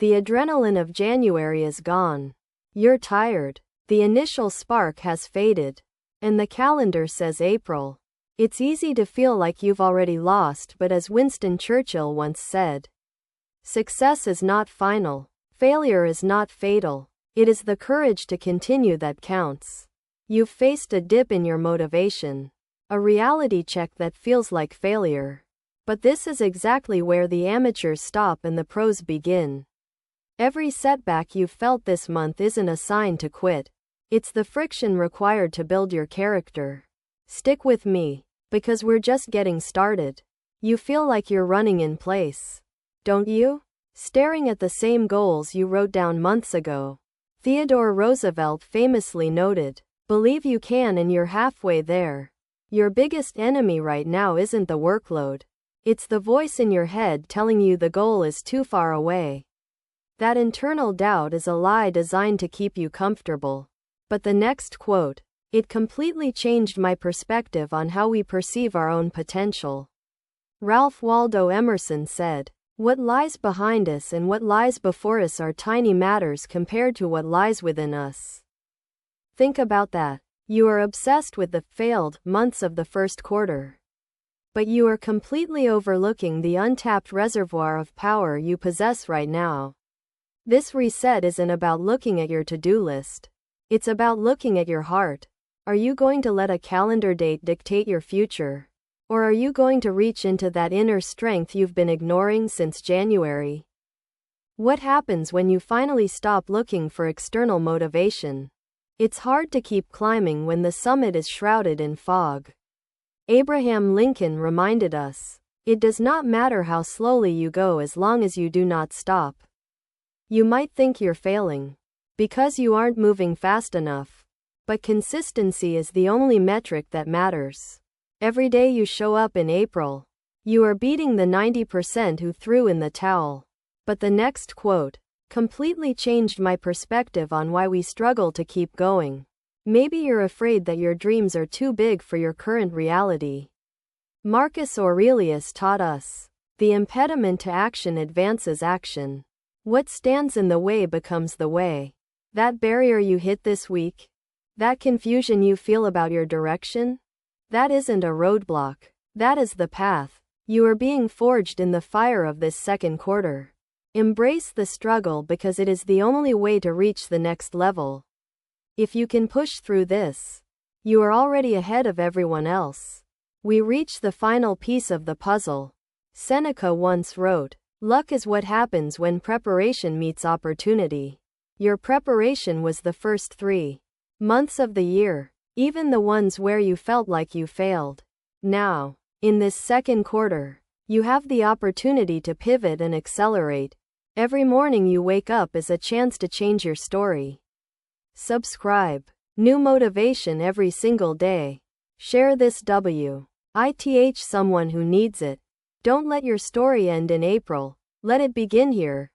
The adrenaline of January is gone. You're tired. The initial spark has faded. And the calendar says April. It's easy to feel like you've already lost, but as Winston Churchill once said, success is not final. Failure is not fatal. It is the courage to continue that counts. You've faced a dip in your motivation. A reality check that feels like failure. But this is exactly where the amateurs stop and the pros begin. Every setback you've felt this month isn't a sign to quit. It's the friction required to build your character. Stick with me, because we're just getting started. You feel like you're running in place, don't you? Staring at the same goals you wrote down months ago. Theodore Roosevelt famously noted, "Believe you can and you're halfway there." Your biggest enemy right now isn't the workload. It's the voice in your head telling you the goal is too far away. That internal doubt is a lie designed to keep you comfortable. But the next quote, it completely changed my perspective on how we perceive our own potential. Ralph Waldo Emerson said, "What lies behind us and what lies before us are tiny matters compared to what lies within us." Think about that. You are obsessed with the failed months of the first quarter. But you are completely overlooking the untapped reservoir of power you possess right now. This reset isn't about looking at your to-do list. It's about looking at your heart. Are you going to let a calendar date dictate your future? Or are you going to reach into that inner strength you've been ignoring since January? What happens when you finally stop looking for external motivation? It's hard to keep climbing when the summit is shrouded in fog. Abraham Lincoln reminded us, "It does not matter how slowly you go as long as you do not stop." You might think you're failing because you aren't moving fast enough. But consistency is the only metric that matters. Every day you show up in April, you are beating the 90% who threw in the towel. But the next quote completely changed my perspective on why we struggle to keep going. Maybe you're afraid that your dreams are too big for your current reality. Marcus Aurelius taught us, "The impediment to action advances action. What stands in the way becomes the way." That barrier you hit this week, that confusion you feel about your direction, that isn't a roadblock. That is the path. You are being forged in the fire of this second quarter. Embrace the struggle because it is the only way to reach the next level. If you can push through this, you are already ahead of everyone else. We reach the final piece of the puzzle. Seneca once wrote, "Luck is what happens when preparation meets opportunity." Your preparation was the first 3 months of the year, even the ones where you felt like you failed. Now, in this second quarter, you have the opportunity to pivot and accelerate. Every morning you wake up is a chance to change your story. Subscribe. New motivation every single day. Share this with someone who needs it. Don't let your story end in April. Let it begin here.